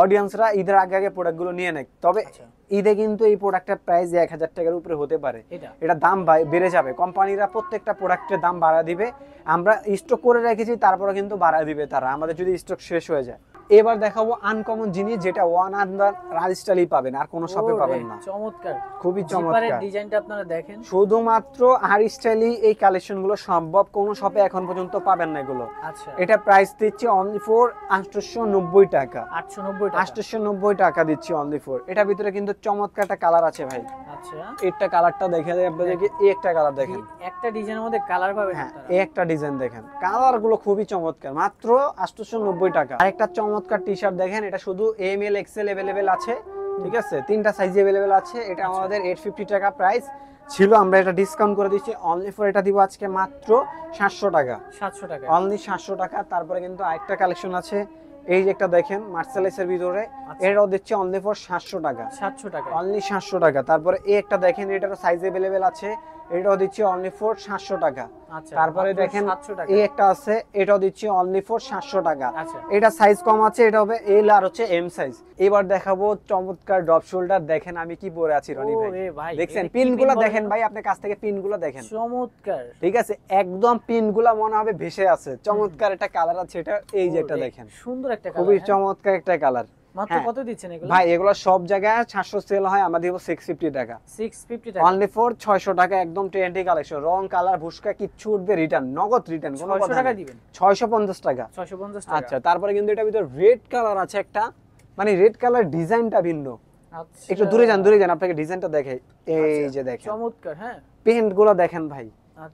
অডিয়েন্সরা ঈদের আগে আগে প্রোডাক্টগুলো নিয়ে নেয়। তবে আচ্ছা। ঈদে কিন্তু এই প্রোডাক্টের প্রাইস 1000 টাকার উপরে হতে পারে, এটা এটা দাম বেড়ে যাবে। কোম্পানিরা প্রত্যেকটা প্রোডাক্টের দাম বাড়া দিবে, আমরা স্টক করে রেখেছি তারপরে কিন্তু বাড়া দিবে তারা আমাদের যদি স্টক শেষ হয়ে যায়। এবার দেখাবো আনকমন জিনিস যেটা ওয়ান আন্ডার রাজস্টাইলই পাবেন, আর কোনো শপে পাবেন না। চমৎকার, খুবই জিপারের চমৎকার ডিজাইনটা আপনারা দেখেন, শুধুমাত্র আর স্টাইলই এই কালেকশনগুলো সম্ভব, কোনো শপে এখন পর্যন্ত পাবেন না এগুলো। আচ্ছা এটা প্রাইস দিচ্ছি অনলি ফর 890 টাকা। 890 টাকা। 890 টাকা দিচ্ছি অনলি ফর। এটার ভিতরে কিন্তু চমৎকার একটা কালার আছে ভাই। আচ্ছা একটা কালারটা দেখে দেয় আপনাদেরকে, এই একটা কালার দেখেন। একটা ডিজাইনের মধ্যে কালার পাবেন হ্যাঁ আপনারা। এই একটা ডিজাইন দেখেন, কালার গুলো খুবই চমৎকার, মাত্র 890 টাকা। আরেকটা চমৎকার টি শার্ট দেখেন, এটা শুধু এম এল এক্সেল अवेलेबल আছে, ঠিক আছে, তিনটা সাইজ अवेलेबल আছে। এটা আমাদের 850 টাকা প্রাইস ছিল, আমরা এটা ডিসকাউন্ট করে দিচ্ছি অনলি ফর, এটা দিব আজকে মাত্র 700 টাকা। 700 টাকা অনলি 700 টাকা। তারপরে কিন্তু আরেকটা কালেকশন আছে, এই যে একটা দেখেন মার্সেলাইসের ভিতরে, আচ্ছা। এটাও দিচ্ছি অনলি ফর 700 টাকা। 700 টাকা। অনলি 700 টাকা। তারপরে এই একটা দেখেন, এটারও সাইজ अवेलेबल আছে, এটাও দিচ্ছি অনলি ফর 700 টাকা। আচ্ছা তারপরে মাত্র দেখেন 700 টাকা। এই একটা আছে, এটাও দিচ্ছি অনলি ফর 700 টাকা। আচ্ছা এটা সাইজ কম আছে, এটা হবে এল আর হচ্ছে এম সাইজ। এবার দেখাবো চমৎকার ড্রপ শোল্ডার, দেখেন আমি কি পরে আছি রনি ভাই, ওরে ভাই, দেখছেন এটা কি পিনগুলো pin দেখেন বলেন? ভাই, আপনার কাছ থেকে পিনগুলো দেখেন, চমৎকার, ঠিক আছে, একদম পিনগুলো মনে হবে ভেসে আছে। চমৎকার একটা কালার আছে এটা, এই যে একটা ওরে, দেখেন, সুন্দর একটা খুবই কালার। চমৎকার একটা কালার। মাত্র হ্যাঁ। কত দিচ্ছেন এগুলো? ভাই এগুলো সব জায়গায় 700 সেল হয়, আমরা দিব 650 টাকা। 650 টাকা। অনলি ফর 600 টাকা, একদম ট্রেন্ডি কালেকশন, রং কালার ভুসকা কিচ্ছু উঠবে, রিটার্ন নগদ রিটার্ন, কোনো 600 কথা টাকা নেই। দিবেন? 650 টাকা। 650 টাকা। আচ্ছা তারপরে কিন্তু এটার ভিতর রেড কালার আছে একটা, মানে রেড কালার ডিজাইনটা ভিন্ন। আচ্ছা একটু দূরে যান, দূরে যান, আপনাকে ডিজাইনটা দেখাই। এই আচ্ছা, যে দেখেন চমৎকার। হ্যাঁ পেন্ট গুলো দেখেন ভাই,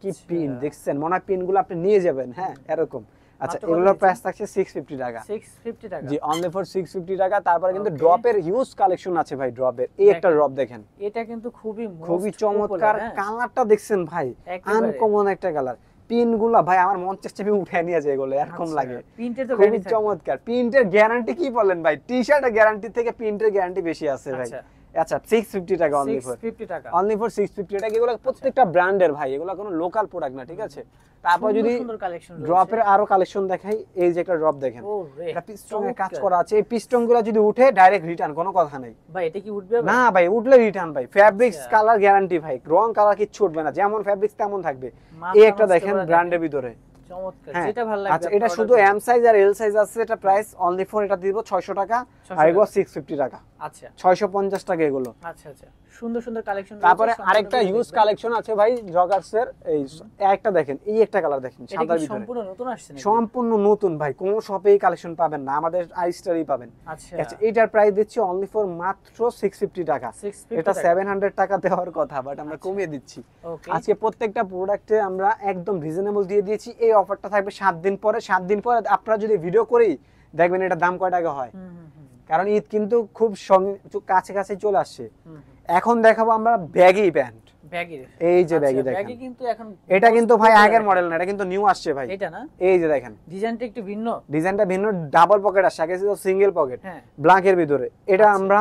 কি আচ্ছা। পিন দেখছেন, মনে হয় পিন গুলো আপনি নিয়ে যাবেন। হ্যাঁ এরকম। আচ্ছা মাত্র কত এগুলোর দিচ্ছেন? প্রাইস থাকছে 650 টাকা। 650 টাকা। জি অনলি ফর 650 টাকা। তারপরে কিন্তু Okay. ড্রপের হিউজ কালেকশন আছে ভাই, ড্রপের এই একটা দেখেন। ড্রপ দেখেন, এটা কিন্তু খুবই খুবই most চমৎকার popular, হ্যাঁ। কালারটা দেখছেন ভাই, একেবারে। আনকমন একটা কালার। পিন গুলা ভাই আমার মন চাচ্ছে আমি উঠে নিয়ে যাই, এগুলো এরকম আচ্ছা, লাগে, প্রিন্টের তো খুবই guarantee থাকবে। চমৎকার। প্রিন্টের গ্যারান্টি কি বলেন ভাই, টি শার্টের গ্যারান্টি থেকে প্রিন্টের গ্যারান্টি বেশি আছে ভাই। আচ্ছা। আচ্ছা 650 টাকা অনলি ফর, 650 টাকা। অনলি ফর 650 টাকা। এগুলো প্রত্যেকটা ব্র্যান্ডের ভাই, এগুলো কোনো লোকাল প্রোডাক্ট না, ঠিক আছে। তারপর সুন্দর যদি সুন্দর কালেকশন ড্রপের আরো কালেকশন দেখাই, এই যে একটা ড্রপ দেখেন, ওরে এটা পিস্টনের কাজ চমৎকার। করা আছে, এই পিস্টনগুলো যদি উঠে ডাইরেক্ট রিটার্ন, কোনো কথা নেই। ভাই এটা কি উঠবে আবার? না ভাই উঠলে রিটার্ন ভাই, ফ্যাব্রিক্স আচ্ছা। কালার গ্যারান্টি ভাই, রং কালার কিচ্ছু উঠবে না, যেমন ফ্যাব্রিক্স তেমন থাকবে। মাথা এই একটা নষ্ট দেখেন করা ব্র্যান্ডের দেখেন। ভিতরে, চমৎকার, হ্যাঁ। যেটা ভালো লাগবে আচ্ছা আপনি এটা order শুধু করবেন। এম সাইজ আর এল সাইজ আছে, এটা প্রাইস অনলি ফর, এটা দিব 600 টাকা, 600 আর এগুলো টাকা। 650 টাকা, আচ্ছা 650 টাকা এগুলো। আচ্ছা আচ্ছা, সুন্দর সুন্দর কালেকশন। তারপরে আরেকটা ইউজ কালেকশন আছে ভাই জগার্সের, এই একটা দেখেন, এই একটা কালার দেখেন এটা সাদার কি ভিতরে, সম্পূর্ণ নতুন আসছে নাকি? সম্পূর্ণ নতুন ভাই, কোন শপেই কালেকশন পাবেন না, আমাদের আইস্টারই পাবেন। আচ্ছা আচ্ছা এটার প্রাইস দিচ্ছি অনলি ফর মাত্র 650 টাকা। 650 এটা টাকা। 700 টাকা দেওয়ার কথা, বাট আমরা আচ্ছা। কমিয়ে দিচ্ছি। ওকে আজকে প্রত্যেকটা প্রোডাক্টে আমরা একদম রিজনেবল দিয়ে দিয়েছি। এই অফারটা থাকবে 7 দিন পরে। 7 দিন পরে আপনারা যদি ভিডিও করি দেখবেন এটার দাম কয় টাকা হয়, কারণ ঈদ কিন্তু খুব কাছে কাছে চলে আসছে। এখন দেখাবো আমরা ব্যাগি প্যান্ট, ব্যাগি। এই যে ব্যাগি দেখেন, ব্যাগি কিন্তু এখন এটা কিন্তু ভাই popular আগের একটা। মডেল না, এটা কিন্তু নিউ আসছে ভাই। এটা না, এই যে দেখেন ডিজাইনটা একটু ভিন্ন। ডিজাইনটা ভিন্ন, ডাবল পকেট আসছে, আগে ছিল সিঙ্গেল পকেট হ্যাঁ ব্ল্যাকের ভিতরে। এটা আচ্ছা। আমরা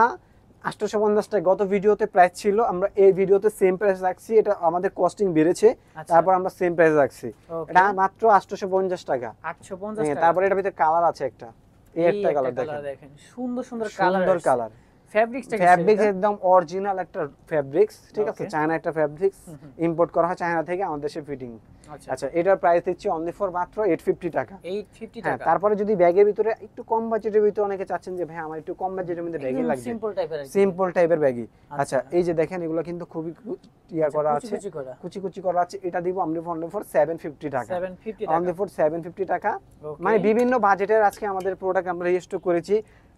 850 টাকা গত ভিডিওতে প্রাইস ছিল, আমরা এই ভিডিওতে সেম প্রাইস রাখছি। এটা আমাদের কস্টিং বেড়েছে, আচ্ছা। তারপর আমরা সেম প্রাইস রাখছি। Okay. এটা মাত্র 850 টাকা। 850 হ্যাঁ, টাকা। তারপরে এটার ভিতরে কালার আছে একটা, এই এই একটা কালার colour দেখেন, দেখেন, সুন্দর সুন্দর কালার। সুন্দর কালার। ফ্যাব্রিক্সটা ফ্যাব্রিক্স একদম অরিজিনাল একটা ফ্যাব্রিক্স, ঠিক আছে, Okay. চায়না একটা ফ্যাব্রিক্স, ইম্পোর্ট করা হয় চায়না থেকে, আমাদের দেশে ফিটিং। আচ্ছা আচ্ছা এটার প্রাইস দিচ্ছি অনলি ফর মাত্র 850 টাকা। 850 হ্যাঁ টাকা। তারপরে যদি ব্যাগের ভিতরে একটু কম বাজেটের ভিতরে অনেকে চাচ্ছেন যে ভাই আমার একটু কম বাজেটের মধ্যে ব্যাগই লাগবে, সিম্পল টাইপের। সিম্পল টাইপের ব্যাগই। আচ্ছা। আচ্ছা এই যে দেখেন এগুলো কিন্তু খুবই ইয়া করা আছে, কুচি করা। কুচি কুচি করা আছে। এটা দিব অনলি ফর 750 টাকা, 750 অনলি টাকা। ফর 750 টাকা। Okay. মানে বিভিন্ন বাজেটের আজকে আমাদের প্রোডাক্ট আমরা রিস্টক করেছি।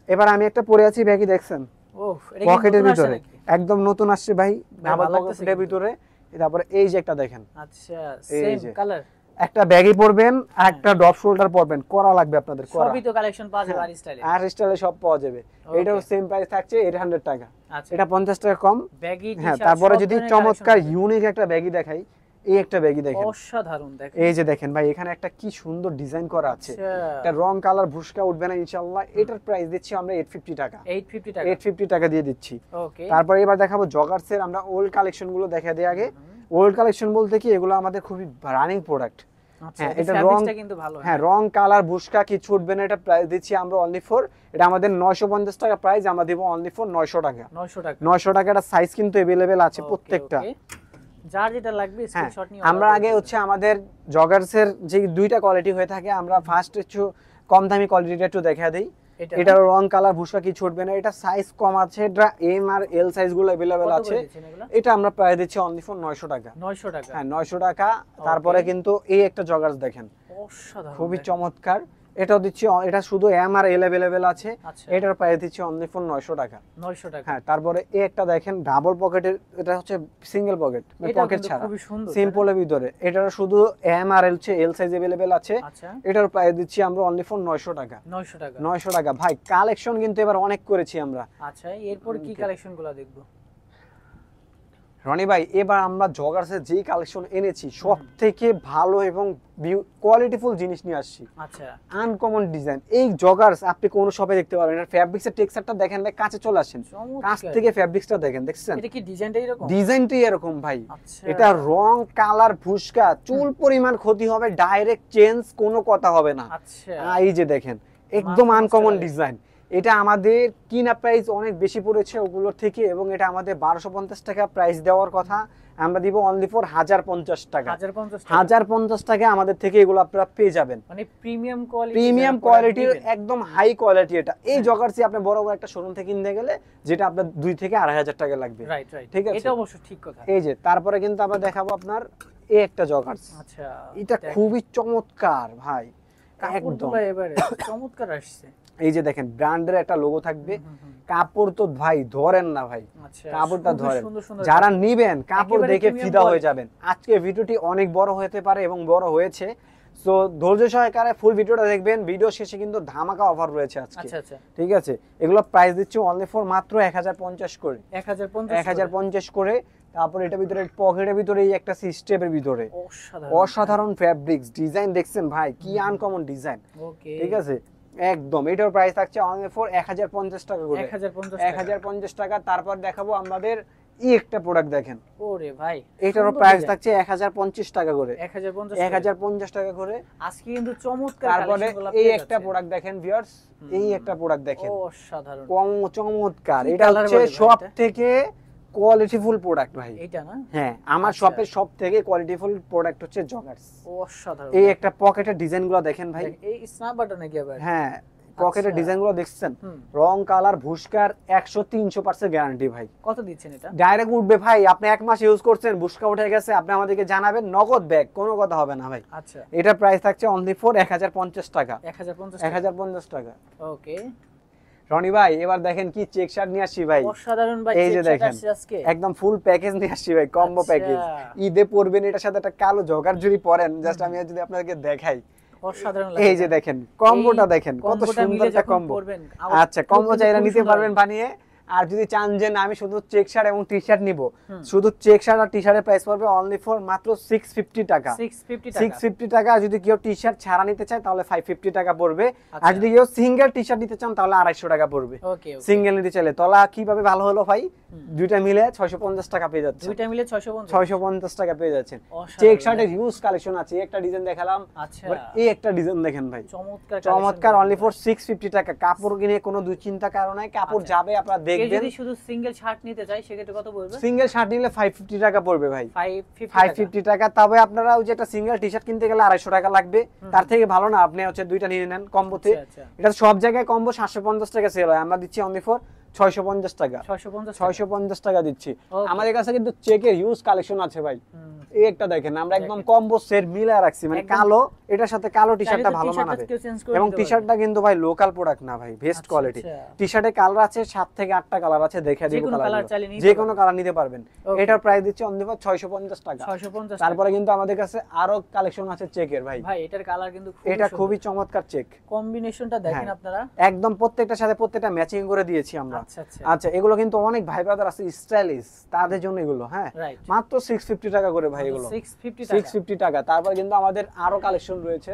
এবার আমি একটা পরে আছি ব্যাগই দেখছেন, ওহ, এটা কি পকেটের নতুন আসছে ভিতরে নাকি? একদম নতুন আসছে ভাই, ডাবল ভালো লাগতেছে পকেটের কিন্তু। ভিতরে। তারপরে এই যে একটা দেখেন, আচ্ছা এই সেম যে। কালার। একটা ব্যাগই পরবেন আর একটা ড্রপ শোল্ডার পরবেন, করা লাগবে আপনাদের, করা সবই তো কালেকশন পাওয়া যাবে আর স্টাইলে। আর স্টাইলে সব পাওয়া যাবে। Okay. এটাও সেম প্রাইস থাকছে 800 টাকা, আচ্ছা এটা 50 টাকা কম। ব্যাগি হ্যাঁ তারপরে যদি চমৎকার ইউনিক একটা ব্যাগই দেখাই, এই একটা ব্যাগই দেখেন, অসাধারণ দেখেন। এই যে দেখেন ভাই, এখানে একটা কি সুন্দর ডিজাইন করা আছে, আচ্ছা এটা রং কালার ভুসকা উঠবে না ইনশাআল্লাহ। এটার প্রাইস দিচ্ছি আমরা 850 টাকা, 850 টাকা। 850 টাকা দিয়ে দিচ্ছি। ওকে তারপরে এবার দেখাবো জগার্সের, আমরা ওল্ড কালেকশন গুলো দেখা দিই আগে। ওল্ড কালেকশন বলতে কি এগুলো আমাদের খুবই রানিং প্রোডাক্ট। আচ্ছা হ্যাঁ, এটা এটা ফ্যাব্রিক্সটা কিন্তু ভালো। হ্যাঁ, রং কালার বুশকা কি ছুটবে না, এটা প্রাইস দিচ্ছি আমরা অনলি ফর, এটা আমাদের 950 টাকা প্রাইস, আমরা দিব অনলি ফর 900 টাকা। 900 টাকা 900 টাকা, এটা সাইজ কিন্তু अवेलेबल আছে প্রত্যেকটা। যার যেটা লাগবে স্ক্রিনশট নিয়ে আমরা আগে হচ্ছে আমাদের জগার্সের যে দুইটা কোয়ালিটি হয়ে থাকে, আমরা ফার্স্ট একটু কম দামি কোয়ালিটিটা একটু দেখা দেই। এটার রং কালার ভুসকা কি ছুটবে না, এটা সাইজ কম আছে, এটা এম আর এল সাইজ গুলো अवेलेबल আছে। এটা আমরা প্রায় দিচ্ছি অনলি ফর 900 টাকা। 900 টাকা, হ্যাঁ 900 টাকা। তারপরে কিন্তু এই একটা জগার্স দেখেন, অসাধারণ, খুবই চমৎকার। এটাও দিচ্ছি, এটা শুধু এম আর এল अवेलेबल আছে। এটার প্রাইস দিচ্ছি অনলি ফর 900 টাকা। 900 টাকা। হ্যাঁ, তারপরে এই একটা দেখেন ডাবল পকেটের, এটা হচ্ছে সিঙ্গেল পকেট, মানে পকেট ছাড়া, খুবই সুন্দর, সিম্পলের ভিতরে। এটার শুধু M R L size available আছে। আচ্ছা, এটার প্রাইস দিচ্ছি আমরা অনলি ফর 900 টাকা। 900 টাকা, 900 টাকা। ভাই কালেকশন কিন্তু এবার অনেক করেছি আমরা। আচ্ছা, এরপর কি কালেকশনগুলো দেখবো রনি ভাই? এবার আমরা জগার্সের যেই কালেকশন এনেছি সব থেকে ভালো এবং কোয়ালিটিফুল জিনিস নিয়ে আসছি। আচ্ছা, আনকমন ডিজাইন। এই জগার্স আপনি কোন শপে দেখতে পারবেন না। ফ্যাব্রিক্সের টেক্সচারটা দেখেন ভাই, কাছে চলে আসেন, কাছ থেকে ফ্যাব্রিক্সটা দেখেন, দেখছেন এটা কি ডিজাইনটা এরকম? ডিজাইনটাই এরকম ভাই। আচ্ছা, এটা রং কালার ভুসকা, চুল পরিমাণ ক্ষতি হবে, ডাইরেক্ট চেঞ্জ, কোনো কথা হবে না। আচ্ছা, এই যে দেখেন, একদম আনকমন ডিজাইন। এটা আমাদের কিনা প্রাইস অনেক বেশি পড়েছে ওগুলোর থেকে, এবং এটা আমাদের 1250 টাকা প্রাইস দেওয়ার কথা, আমরা দিব অনলি ফর 1050 টাকা। 1050 টাকা আমাদের থেকে এগুলো আপনারা পেয়ে যাবেন, মানে প্রিমিয়াম কোয়ালিটি, প্রিমিয়াম কোয়ালিটির একদম হাই কোয়ালিটি। এটা এই জগার্সি আপনি বড় বড় একটা শোরুম থেকে কিনতে গেলে যেটা আপনার 2 থেকে 2500 টাকা লাগবে। রাইট রাইট, ঠিক আছে, এটা অবশ্য ঠিক কথা। এই যে তারপরে কিন্তু আমরা দেখাবো আপনার এই একটা জগার্স। আচ্ছা, এটা খুবই চমৎকার ভাই, একদম এবারে চমৎকার আসছে। এই যে দেখেন ব্র্যান্ডের একটা লোগো থাকবে, কাপড় তো ভাই ধরেন না ভাই, কাপড়টা ধরেন, যারা নিবেন কাপড় দেখে ফিদা হয়ে যাবেন। আজকে ভিডিওটি অনেক বড় হতে পারে এবং বড় হয়েছে, সো ধৈর্য সহকারে ফুল ভিডিওটা দেখবেন। ভিডিও শেষে কিন্তু ধামাকা অফার রয়েছে আজকে। আচ্ছা আচ্ছা, ঠিক আছে, এগুলো প্রাইস দিচ্ছি অনলি ফর মাত্র 1050 করে। 1050 করে। তারপর এটা ভিতরে পকেটের ভিতরে এই একটা সিস্টেমের ভিতরে অসাধারণ ফ্যাব্রিক্স, ডিজাইন দেখছেন ভাই, কি আনকমন ডিজাইন। ঠিক আছে, একদম। এটার প্রাইস থাকছে অনলি ফর 1050 টাকা করে। 1050 টাকা। তারপর দেখাবো আমাদের এই একটা প্রোডাক্ট দেখেন, ওরে ভাই, এটারও প্রাইস থাকছে 1050 টাকা করে। 1050 টাকা করে আজকে কিন্তু চমৎকার। তারপরে এই একটা প্রোডাক্ট দেখেন ভিউয়ার্স, এই একটা প্রোডাক্ট দেখেন, অসাধারণ, চমৎকার। এটা হচ্ছে সব থেকে কোয়ালিটিফুল প্রোডাক্ট ভাই, এটা না? হ্যাঁ, আমার শপের সব থেকে কোয়ালিটিফুল প্রোডাক্ট হচ্ছে জগার্স। অসাধারণ। এই একটা পকেটের ডিজাইনগুলো দেখেন ভাই, এই স্ন্যাপ বাটন নাকি আবার? হ্যাঁ, পকেটের ডিজাইনগুলো দেখছেন, রং কালার ভুসকার 100-300% গ্যারান্টি ভাই। কত দিচ্ছেন এটা? ডাইরেক্ট উঠবে ভাই, আপনি 1 মাস ইউজ করছেন, ভুসকা উঠে গেছে, আপনি আমাদেরকে জানাবেন, নগদ ব্যাগ, কোনো কথা হবে না ভাই। আচ্ছা, এটা প্রাইস থাকছে অনলি ফর 1050 টাকা। 1050 টাকা। ওকে রনি ভাই, এবার দেখেন কি চেক শার্ট নিয়ে আসছি ভাই। অসাধারণ ভাই, এই যে দেখেন একদম ফুল প্যাকেজ নিয়ে আসছি ভাই, কম্বো প্যাকেজ। ঈদে পরবেন, এটার সাথে একটা কালো জগার জুড়ি পরেন, জাস্ট আমি যদি আপনাদেরকে দেখাই, অসাধারণ লাগে। এই যে দেখেন কম্বোটা দেখেন, কত সুন্দর একটা কম্বো। আচ্ছা, কম্বো চাইলে নিতে পারবেন বানিয়ে। আর যদি চান যে না আমি শুধু চেক শার্ট এবং টি শার্ট নিব, শুধু চেক শার্ট আর টি শার্টের প্রাইস পড়বে অনলি ফর মাত্র 650 টাকা। 650 টাকা। আর যদি কেউ টি শার্ট ছাড়া নিতে চায় তাহলে 550 টাকা পড়বে। আর যদি কেউ সিঙ্গেল টি শার্ট নিতে চান তাহলে 250 টাকা পড়বে। সিঙ্গেল নিতে চাইলে তলা কিভাবে ভালো হলো ভাই, দুইটা মিলে 650 টাকা পেয়ে যাচ্ছে। দুইটা মিলে 650 টাকা পেয়ে যাচ্ছেন। চেক শার্টের হিউজ কালেকশন আছে, একটা ডিজাইন দেখালাম। আচ্ছা, এই একটা ডিজাইন দেখেন ভাই, চমৎকার অনলি ফর 650 টাকা। কাপড় কিনে কোনো দুশ্চিন্তা কারণ নাই, কাপড় যাবে আপনারা দেখবেন। যদি শুধু সিঙ্গেল শার্ট নিতে চাই সেক্ষেত্রে কত পড়বে? সিঙ্গেল শার্ট নিলে 550 টাকা পড়বে ভাই, 550 টাকা। তবে আপনারা ওই যে একটা সিঙ্গেল টি শার্ট কিনতে গেলে 250 টাকা লাগবে, তার থেকে ভালো না আপনি হচ্ছে দুইটা নিয়ে নেন কম্বোতে। এটা সব জায়গায় কম্বো 750 টাকা সেল হয়, আমরা দিচ্ছি অনলি ফর 650 টাকা। 650 টাকা দিচ্ছি। আমাদের কাছে কিন্তু চেকের হিউজ কালেকশন আছে ভাই। এই একটা দেখেন, আমরা একদম কম্বো সেট মিলা রাখছি, মানে কালো এটার সাথে কালো টি শার্টটা ভালো মানাবে। এবং টি শার্টটা কিন্তু ভাই লোকাল প্রোডাক্ট না ভাই, বেস্ট কোয়ালিটি। টি শার্টে কালার আছে 7 থেকে 8টা কালার আছে, দেখে দিব কালার, যে কোনো কালার নিতে পারবেন। এটার প্রাইস দিচ্ছি অনলি ফর 650 টাকা। তারপরে কিন্তু আমাদের কাছে আরো কালেকশন আছে চেকের ভাই। ভাই এটার কালার কিন্তু এটা খুবই চমৎকার চেক, কম্বিনেশনটা দেখেন আপনারা, একদম প্রত্যেকটার সাথে প্রত্যেকটা ম্যাচিং করে দিয়েছি আমরা। আচ্ছা, এগুলো কিন্তু অনেক ভাই ব্রাদার আছে স্টাইলিশ, তাদের জন্য এগুলো। হ্যাঁ, মাত্র 650 টাকা করে ভাই, এগুলো 650 টাকা। তারপর কিন্তু আমাদের আরো কালেকশন রয়েছে,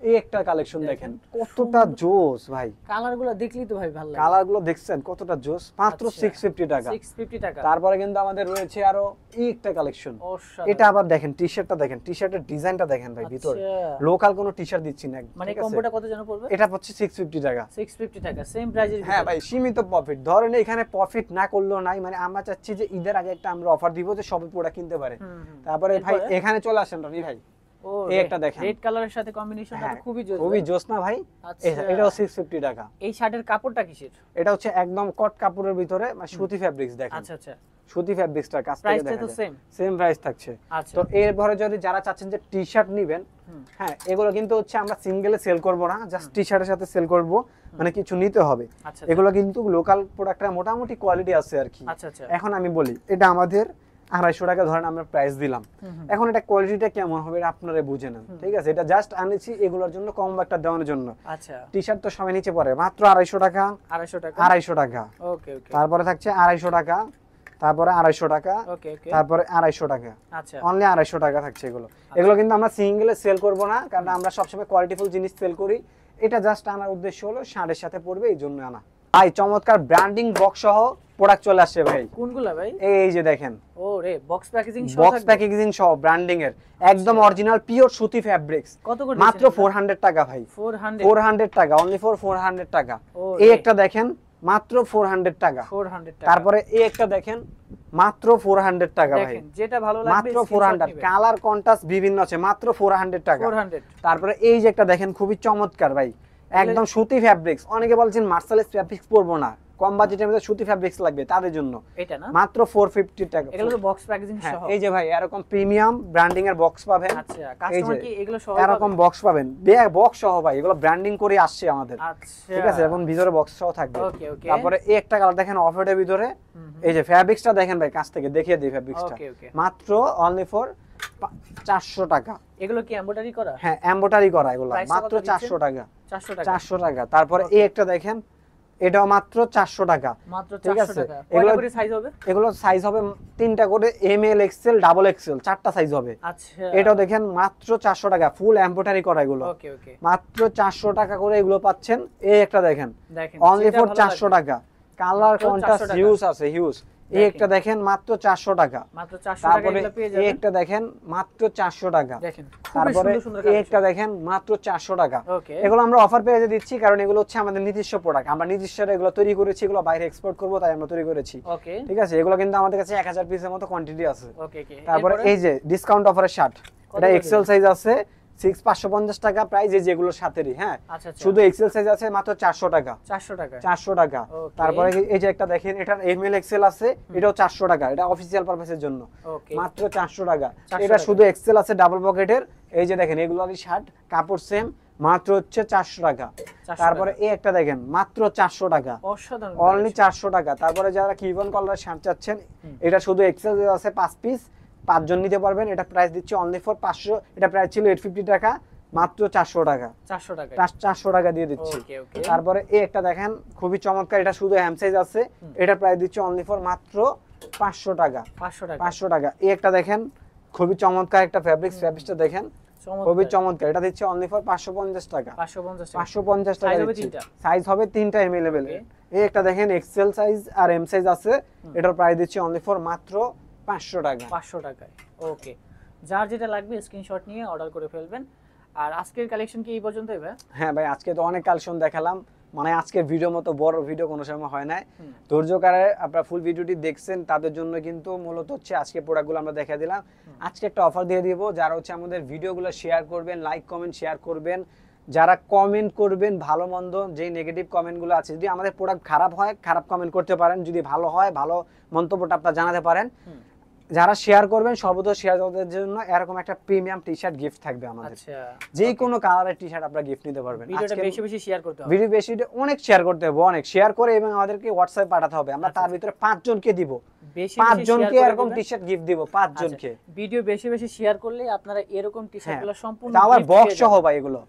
এই একটা কালেকশন দেখেন কতটা জোস ভাই, কালারগুলো দেখলেই তো ভাই ভালো লাগে। কালারগুলো দেখছেন কতটা জোস, মাত্র আচ্ছা। 650 টাকা। 650 টাকা। তারপরে কিন্তু আমাদের রয়েছে আরো এই একটা কালেকশন, অসাধারণ। এটা আবার দেখেন টি-শার্টটা দেখেন, টি-শার্টের ডিজাইনটা দেখেন ভাই, ভিতরে আচ্ছা। লোকাল কোনো টি-শার্ট দিচ্ছি না, মানে ঠিক আছে? কম্বোটা কত যেন পড়বে? এটা হচ্ছে 650 টাকা। 650 টাকা সেম প্রাইজের। হ্যাঁ ভাই, সীমিত প্রফিট, ধরেন এখানে প্রফিট না করলেও নাই, মানে আমরা চাচ্ছি যে ঈদের আগে একটা আমরা অফার দিব যে সবাই প্রোডাক্ট কিনতে পারে। তারপরে ভাই এখানে চলে আসেন রনি ভাই, ও এই একটা দেখেন, রেড কালারের সাথে কম্বিনেশনটা হ্যাঁ, তো খুবই জোস। খুবই জোস না ভাই? আচ্ছা। এটাও 650 টাকা। এই শার্টের কাপড়টা কিসের? এটা হচ্ছে একদম কট কাপড়ের ভিতরে, মানে সুতি ফেব্রিক্স দেখেন। আচ্ছা আচ্ছা। সুতি ফেব্রিক্সটার কাছ থেকে প্রাইসটা দেখা তো যায় সেম। সেম প্রাইস থাকছে। আচ্ছা। তো এরপরে যদি যারা চাচ্ছেন যে টি-শার্ট নেবেন, হ্যাঁ এগুলো কিন্তু হচ্ছে আমরা সিঙ্গেলে সেল করব না, জাস্ট টি-শার্টের সাথে সেল করব, মানে কিছু নিতে হবে। আচ্ছা। এগুলো কিন্তু লোকাল প্রোডাক্টের মোটামুটি কোয়ালিটি আছে আর কি। আচ্ছা আচ্ছা। এখন আমি বলি, এটা আমাদের 250 টাকা ধরেন আমরা প্রাইস দিলাম, এখন এটা কোয়ালিটিটা কেমন হবে এটা আপনারা বুঝে নেন, ঠিক আছে? এটা জাস্ট আনেছি এগুলোর জন্য, কম একটা দেওয়ার জন্য। আচ্ছা। টি-শার্ট তো সবাই নিচে পড়ে, মাত্র 250 টাকা। 250 টাকা। 250 টাকা। ওকে ওকে। তারপরে থাকছে 250 টাকা, তারপরে 250 টাকা, ওকে ওকে। তারপরে 250 টাকা। আচ্ছা। অনলি 250 টাকা থাকছে এগুলো। এগুলো কিন্তু আমরা সিঙ্গেলে সেল করব না, কারণ আমরা সবসময় কোয়ালিটিফুল জিনিস সেল করি। এটা জাস্ট আনার উদ্দেশ্য হলো শার্টের সাথে পড়বে, এই জন্য আনা। ভাই চমৎকার ব্র্যান্ডিং বক্স সহ প্রোডাক্ট চলে আসছে ভাই। কোনগুলা ভাই? এই যে দেখেন, ও রে, বক্স প্যাকেজিং সহ বক্স থাকবে? প্যাকেজিং সহ ব্র্যান্ডিং এর একদম অরিজিনাল পিওর সুতি ফেব্রিক্স। কত করে মাত্র দিচ্ছেন? 400 টাকা ভাই। 400 টাকা, অনলি ফর 400 টাকা। ও এই রে। একটা দেখেন মাত্র 400 টাকা। 400 টাকা। তারপরে এই একটা দেখেন মাত্র 400 টাকা ভাই। দেখেন যেটা ভালো লাগবে মাত্র 400, কালার কন্ট্রাস্ট বিভিন্ন আছে, মাত্র 400 টাকা। 400। তারপরে এই যে একটা দেখেন খুবই চমৎকার ভাই, একদম সুতি ফেব্রিক্স। অনেকে বলছেন মার্সালেস ফেব্রিক্স পরবো না, কম বাজেটের মধ্যে সুতি ফেব্রিক্স লাগবে, তাদের জন্য এটা না মাত্র 450 টাকা। এগুলো তো বক্স প্যাকেজিং হ্যাঁ, সহ। এই যে ভাই এরকম প্রিমিয়াম ব্র্যান্ডিং এর বক্স পাবেন। আচ্ছা, এই কাস্টমার যে কি এগুলো সহ এরকম পাবে? বক্স পাবেন, বক্স সহ ভাই, এগুলো ব্র্যান্ডিং করে আসছে আমাদের। আচ্ছা। ঠিক আছে, এবং ভিতরে বক্স সহ থাকবে। ওকে ওকে। তারপরে এই একটা কালার দেখেন অফ হোয়াইটের ভিতরে, এই যে ফেব্রিক্সটা দেখেন ভাই, কাছ থেকে দেখিয়ে দিই ফেব্রিক্সটা। ওকে ওকে। মাত্র অনলি ফর 400 টাকা। এগুলো কি এমব্রয়ডারি করা? হ্যাঁ, এমব্রয়ডারি করা এগুলো, Price মাত্র কত দিচ্ছেন? 400 টাকা। 400 টাকা। 400 টাকা। তারপরে এই একটা দেখেন, এটাও মাত্র 400 টাকা। মাত্র ঠিক 400 আছে, টাকা। এগুলো কয়টা করে সাইজ হবে? এগুলো সাইজ হবে 3টা করে, M L XL double XL 4টা সাইজ হবে। আচ্ছা। এটাও দেখেন মাত্র 400 টাকা, ফুল এমব্রয়ডারি করা এগুলো। ওকে ওকে। মাত্র 400 টাকা করে এগুলো পাচ্ছেন। এই একটা দেখেন দেখেন অনলি যেটা ফর ভালো 400 লাগবে। টাকা, কালার মাত্র কন্ট্রাস্ট 400 টাকা। হিউজ আছে, হিউজ। এই একটা দেখেন মাত্র 400 টাকা। মাত্র 400 টাকা তারপরে এগুলো পেয়ে এই যাবেন। একটা দেখেন মাত্র 400 টাকা। দেখেন খুব তারপরে সুন্দর সুন্দর এই কালেকশন। একটা দেখেন মাত্র 400 টাকা। ওকে। এগুলো আমরা অফার পেয়ে দিচ্ছি, কারণ এগুলো হচ্ছে আমাদের নিজস্ব প্রোডাক্ট, আমরা নিজস্ব এগুলো তৈরি করেছি, এগুলো বাইরে এক্সপোর্ট করব, তাই আমরা তৈরি করেছি। ওকে। ঠিক আছে, এগুলো কিন্তু আমাদের কাছে 1000 পিসের মতো কোয়ান্টিটি আছে। ওকে ওকে। তারপরে এই যে ডিসকাউন্ট অফারের শার্ট, এটা করে এক্সেল সাইজ আছে 550 টাকা প্রাইস, এই যেগুলো সাথেরই। হ্যাঁ, আচ্ছা আচ্ছা। শুধু এক্সেল সাইজ আছে মাত্র 400 টাকা। 400 টাকা। 400 টাকা। Okay. তারপরে এই যে একটা দেখেন, এটার এমএল এক্সেল আছে, এটাও 400 টাকা, এটা অফিশিয়াল পারপাসের জন্য। ওকে। মাত্র 400 টাকা। 400 এটা টাকা। শুধু এক্সেল আছে ডাবল পকেটের। এই যে দেখেন এগুলোরই শার্ট, কাপড় সেম, মাত্র হচ্ছে 400 টাকা। 400 তারপরে টাকা। এই একটা দেখেন মাত্র 400 টাকা, অসাধারণ। অনলি 400 টাকা। তারপরে যারা কিভন কালার শার্ট চাচ্ছেন, এটা শুধু এক্সেল আছে 5 পিস, 5 জন নিতে পারবেন। এটা প্রাইস দিচ্ছি অনলি ফর 500, এটা প্রাইস ছিল 850 টাকা, মাত্র 400 টাকা। 400 টাকা। 400 টাকা দিয়ে দিচ্ছি। ওকে ওকে। তারপরে এই একটা দেখেন খুবই চমৎকার, এটা শুধু এম সাইজ আছে, এটা প্রাইস দিচ্ছি অনলি ফর মাত্র 500 টাকা। 500 টাকা। 500 টাকা। এই একটা দেখেন খুবই চমৎকার একটা ফেব্রিক্সটা দেখেন, খুবই চমৎকার, এটা দিচ্ছে অনলি ফর 550 টাকা। 550 টাকা। 550 টাকা Size হবে দিচ্ছি। তিনটা? সাইজ হবে 3টা अवेलेबल। Okay. এই একটা দেখেন এক্সেল সাইজ আর এম সাইজ আছে, এটার প্রাইস দিচ্ছি অনলি ফর মাত্র 500 টাকা। 500 টাকায়। ওকে। যার যেটা লাগবে স্ক্রিনশট নিয়ে অর্ডার করে ফেলবেন। আর আজকের কালেকশন কি এই পর্যন্তই ভাই? হ্যাঁ ভাই, আজকে তো অনেক কালেকশন দেখালাম, মানে আজকের ভিডিও মতো বড় ভিডিও কোনো সময় হয় না। ধৈর্যকারে আপনারা ফুল ভিডিওটি দেখছেন, তাদের জন্য কিন্তু মূলত হচ্ছে আজকে প্রোডাক্টগুলো আমরা দেখা দিলাম। আজকে একটা অফার দিয়ে দিব, যারা হচ্ছে আমাদের ভিডিওগুলো শেয়ার করবেন, লাইক কমেন্ট শেয়ার করবেন, যারা কমেন্ট করবেন ভালো মন্দ, যে নেগেটিভ কমেন্টগুলো আছে, যদি আমাদের প্রোডাক্ট খারাপ হয় খারাপ কমেন্ট করতে পারেন, যদি ভালো হয় ভালো মন্তব্যটা আপনারা জানাতে পারেন। যারা শেয়ার করবেন সর্বদা শেয়ারদের জন্য এরকম একটা প্রিমিয়াম টি-শার্ট গিফট থাকবে আমাদের। আচ্ছা। যে কোনো কালারের টি-শার্ট আপনারা গিফট নিতে পারবেন। ভিডিওটা বেশি বেশি শেয়ার করতে হবে। ভিডিও বেশি অনেক শেয়ার করতে হবে, অনেক শেয়ার করে এবং আমাদেরকে হোয়াটসঅ্যাপে পাঠাতে হবে। আমরা তার ভিতরে 5 জনকে দিব, বেশি 5 বেশি জনকে share করে এরকম দিবেন। টি-শার্ট গিফট দিব, 5 জনকে। ভিডিও বেশি বেশি শেয়ার করলে আপনারা এরকম টি-শার্টগুলো সম্পূর্ণ তাও আবার gift বক্স পেয়ে সহ যাবেন। ভাই, এগুলো